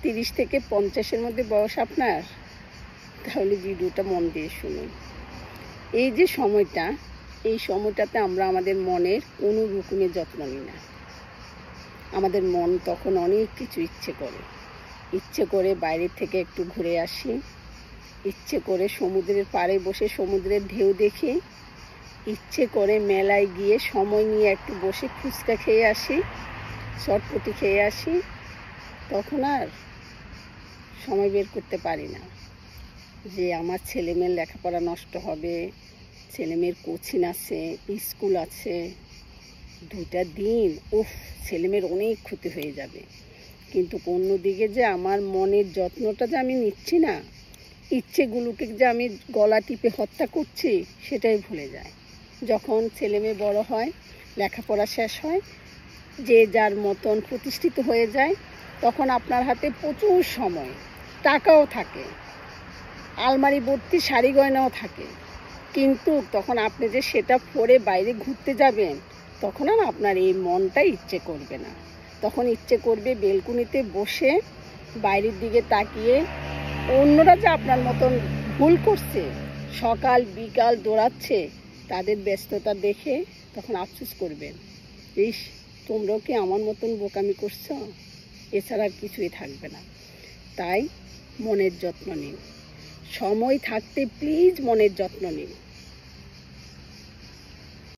30 থেকে 50-এর মধ্যে বয়স আপনার, তাহলে ভিডিওটা মন দিয়ে শুনুন। এই যে সময়টা, এই সময়টাতে আমরা আমাদের মনের কোনো রকমের যত্ন নিই না। আমাদের মন তখন অনেক কিছু ইচ্ছে করে বাইরে থেকে একটু ঘুরে আসি, ইচ্ছে করে সমুদ্রের পাড়ে বসে সমুদ্রের ঢেউ দেখি, ইচ্ছে করে মেলায় গিয়ে সময় নিয়ে একটু বসে ফুচকা খেয়ে আসি, চটপটি খেয়ে আসি। তখন আর সময় বের করতে পারি না যে আমার ছেলেমেয়ের লেখাপড়া নষ্ট হবে, ছেলেমেয়ের কোচিং আছে, স্কুল আছে, 2টা দিন ছেলেমেয়ের অনেক ক্ষতি হয়ে যাবে। কিন্তু অন্যদিকে যে আমার মনের যত্নটা যে আমি নিচ্ছি না, ইচ্ছেগুলোকে যে আমি গলা টিপে হত্যা করছি, সেটাই ভুলে যায়। যখন ছেলেমেয়ে বড় হয়, লেখাপড়া শেষ হয়, যে যার মতন প্রতিষ্ঠিত হয়ে যায়, তখন আপনার হাতে প্রচুর সময়, টাকাও থাকে, আলমারি ভর্তি শাড়ি গয়নাও থাকে। কিন্তু তখন আপনি যে সেটা পরে বাইরে ঘুরতে যাবেন, তখন আর আপনার এই মনটা ইচ্ছে করবে না। তখন ইচ্ছে করবে বেলকুনিতে বসে বাইরের দিকে তাকিয়ে অন্যরা যে আপনার মতন ভুল করছে, সকাল বিকাল দৌড়াচ্ছে, তাদের ব্যস্ততা দেখে তখন আফসোস করবেন, ইস তোমরাও কি আমার মতন বোকামি করছো? এছাড়া আর কিছুই থাকবে না। তাই মনের যত্ন নিন, সময় থাকতে প্লিজ মনের যত্ন নিন।